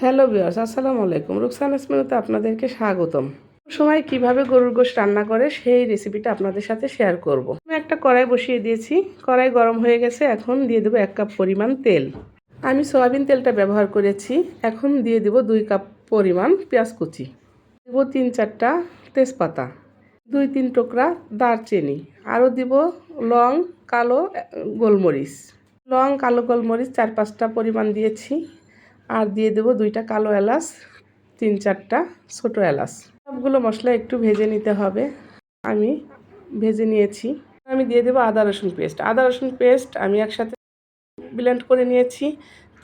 Hello viewers, আসসালামু আলাইকুম। রুকসানাস মেনুতে আপনাদেরকে স্বাগতম। সময় কিভাবে গরুর গোশত রান্না করে সেই রেসিপিটা আপনাদের সাথে শেয়ার করব। আমি একটা কড়াই বসিয়ে দিয়েছি। কড়াই গরম হয়ে গেছে। এখন দিয়ে দেবো 1 কাপ পরিমাণ তেল। আমি সয়াবিন তেলটা ব্যবহার করেছি। এখন দিয়ে দেবো 2 কাপ পরিমাণ পেঁয়াজ কুচি। দেব 3-4টা তেজপাতা, 2-3 টুকরা দারচিনি, আরও দিব লং, কালো গোলমরিচ। লং, কালো গোলমরিচ 4-5টা পরিমাণ দিয়েছি। আর দিয়ে দেবো 2টা কালো এলাচ, 3-4টা ছোটো এলাচ। সবগুলো মশলা একটু ভেজে নিতে হবে। আমি ভেজে নিয়েছি। আমি দিয়ে দেবো আদা রসুন পেস্ট। আদা রসুন পেস্ট আমি একসাথে ব্লেন্ড করে নিয়েছি।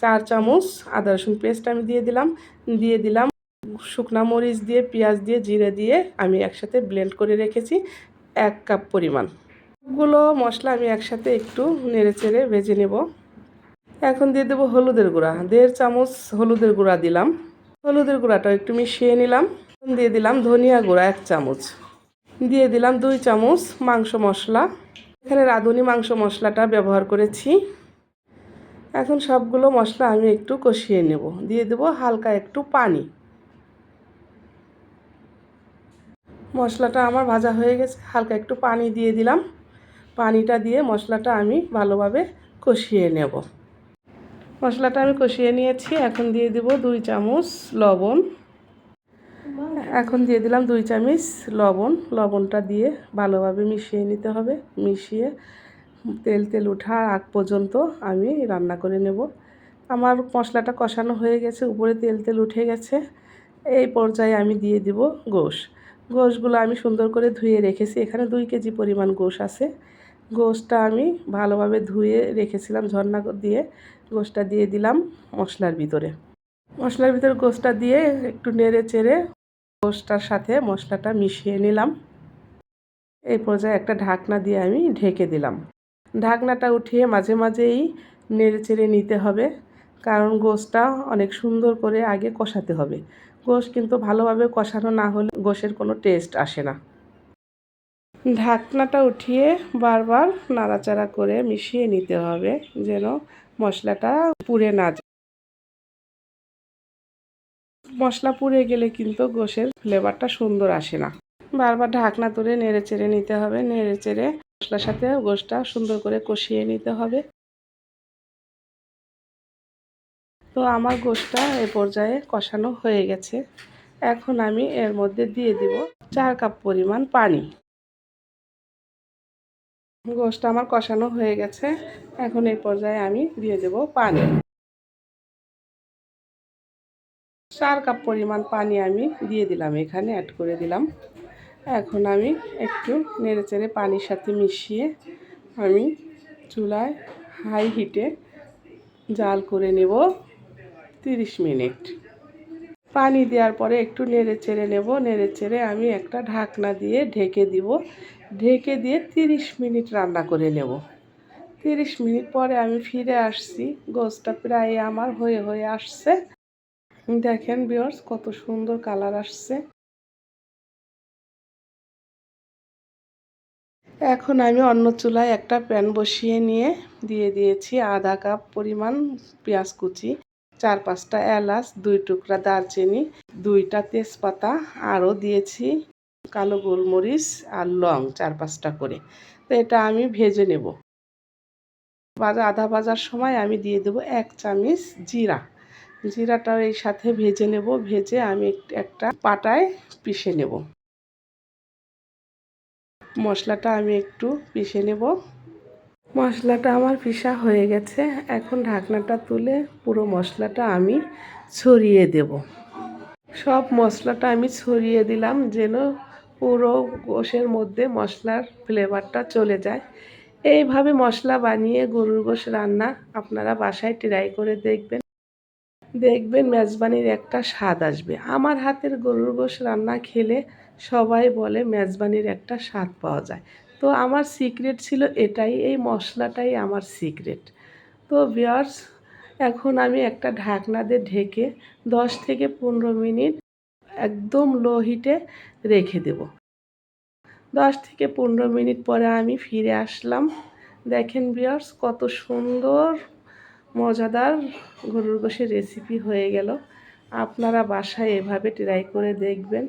4 চামচ আদা রসুন পেস্ট আমি দিয়ে দিলাম শুকনা মরিচ দিয়ে, পেঁয়াজ দিয়ে, জিরে দিয়ে আমি একসাথে ব্লেন্ড করে রেখেছি 1 কাপ পরিমাণ। সবগুলো মশলা আমি একসাথে একটু নেড়েচেড়ে ভেজে নেব। এখন দিয়ে দেবো হলুদের গুঁড়া। 1.5 চামচ হলুদের গুঁড়া দিলাম। হলুদের গুঁড়াটা একটু মিশিয়ে নিলাম। দিয়ে দিলাম ধনিয়া গুঁড়া 1 চামচ। দিয়ে দিলাম 2 চামচ মাংস মশলা। এখানে রাঁধুনি মাংস মশলাটা ব্যবহার করেছি। এখন সবগুলো মশলা আমি একটু কষিয়ে নেব। দিয়ে দেবো হালকা একটু পানি। মশলাটা আমার ভাজা হয়ে গেছে। হালকা একটু পানি দিয়ে দিলাম। পানিটা দিয়ে মশলাটা আমি ভালোভাবে কষিয়ে নেব। মশলাটা আমি কষিয়ে নিয়েছি। এখন দিয়ে দেব 2 চামচ লবণ। এখন দিয়ে দিলাম 2 চামচ লবণ। লবণটা দিয়ে ভালোভাবে মিশিয়ে নিতে হবে। মিশিয়ে তেল ওঠার আগ পর্যন্ত আমি রান্না করে নেব। আমার মশলাটা কষানো হয়ে গেছে, উপরে তেল উঠে গেছে। এই পর্যায়ে আমি দিয়ে দিব গোশগুলো আমি সুন্দর করে ধুয়ে রেখেছি। এখানে 2 কেজি পরিমাণ গোশ আছে। গোশটা আমি ভালোভাবে ধুয়ে রেখেছিলাম ঝর্ণা দিয়ে। গোশটা দিয়ে দিলাম মশলার ভিতরে। গোশটা দিয়ে একটু নেড়ে চেড়ে গোশটার সাথে মশলাটা মিশিয়ে নিলাম। এই পর্যায়ে একটা ঢাকনা দিয়ে আমি ঢেকে দিলাম। ঢাকনাটা উঠিয়ে মাঝে মাঝেই নেড়ে চেড়ে নিতে হবে, কারণ গোশটা অনেক সুন্দর করে আগে কষাতে হবে। গোশ কিন্তু ভালোভাবে কষানো না হলে গোশের কোনো টেস্ট আসে না। ঢাকনাটা উঠিয়ে বারবার নাড়াচাড়া করে মিশিয়ে নিতে হবে, যেন মশলাটা পুড়ে না যায়। মশলা পুড়ে গেলে কিন্তু গোশের ফ্লেভারটা সুন্দর আসে না। বারবার ঢাকনা তুলে নেড়ে চেড়ে নিতে হবে। নেড়ে চেড়ে মশলার সাথে গোশটা সুন্দর করে কষিয়ে নিতে হবে। তো আমার গোশটা এ পর্যায়ে কষানো হয়ে গেছে। এখন আমি এর মধ্যে দিয়ে দিব 4 কাপ পরিমাণ পানি। গোশটা আমার কষানো হয়ে গেছে। এখন এই পর্যায়ে আমি দিয়ে দেব পানি। 4 কাপ পরিমাণ পানি আমি দিয়ে দিলাম, এখানে অ্যাড করে দিলাম। এখন আমি একটু নেড়েচেড়ে পানির সাথে মিশিয়ে আমি চুলায় হাই হিটে জাল করে নেব 30 মিনিট। পানি দেওয়ার পরে একটু নেড়েচেড়ে নেব। নেড়েচেড়ে আমি একটা ঢাকনা দিয়ে ঢেকে দিব। ঢেকে দিয়ে 30 মিনিট রান্না করে নেব। 30 মিনিট পরে আমি ফিরে আসছি। গোশটা প্রায় আমার হয়ে আসছে। দেখেন ভিউয়ার্স, কত সুন্দর কালার আসছে। এখন আমি অন্য চুলায় একটা প্যান বসিয়ে নিয়ে দিয়ে দিয়েছি আধা কাপ পরিমাণ পেঁয়াজ কুচি, 4-5টা এলাচ, 2 টুকরা দারচিনি, 2টা তেজপাতা, আরও দিয়েছি কালো গোলমরিচ আর লং 4-5টা করে। তো এটা আমি ভেজে নেব। আধা ভাজার সময় আমি দিয়ে দেব 1 চামচ জিরা। জিরাটাও এই সাথে ভেজে নেব। ভেজে আমি একটা পাটায় পিষে নেব। মশলাটা আমি একটু পিষে নেব। মশলাটা আমার পিষা হয়ে গেছে। এখন ঢাকনাটা তুলে পুরো মশলাটা আমি ছড়িয়ে দেব। সব মশলাটা আমি ছড়িয়ে দিলাম, যেন পুরো গোশের মধ্যে মশলার ফ্লেভারটা চলে যায়। এইভাবে মশলা বানিয়ে গরুর গোশ রান্না আপনারা বাসায় ট্রাই করে দেখবেন মেজবানির একটা স্বাদ আসবে। আমার হাতের গরুর গোশ রান্না খেলে সবাই বলে মেজবানির একটা স্বাদ পাওয়া যায়। তো আমার সিক্রেট ছিল এটাই, এই মশলাটাই আমার সিক্রেট। তো ভিউয়ার্স, এখন আমি একটা ঢাকনা দিয়ে ঢেকে 10 থেকে 15 মিনিট একদম লো হিটে রেখে দেব। 10 থেকে 15 মিনিট পরে আমি ফিরে আসলাম। দেখেন ভিউয়ার্স, কত সুন্দর মজাদার গরুর গোশের রেসিপি হয়ে গেল। আপনারা বাসায় এভাবে ট্রাই করে দেখবেন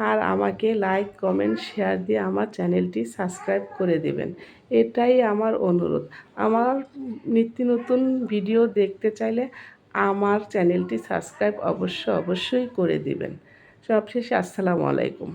আর আমাকে লাইক কমেন্ট শেয়ার দিয়ে আমার চ্যানেলটি সাবস্ক্রাইব করে দেবেন। এটাই আমার অনুরোধ। আমার নিত্য নতুন ভিডিও দেখতে চাইলে আমার চ্যানেলটি সাবস্ক্রাইব অবশ্যই করে দিবেন। সবশেষে আসসালামু আলাইকুম।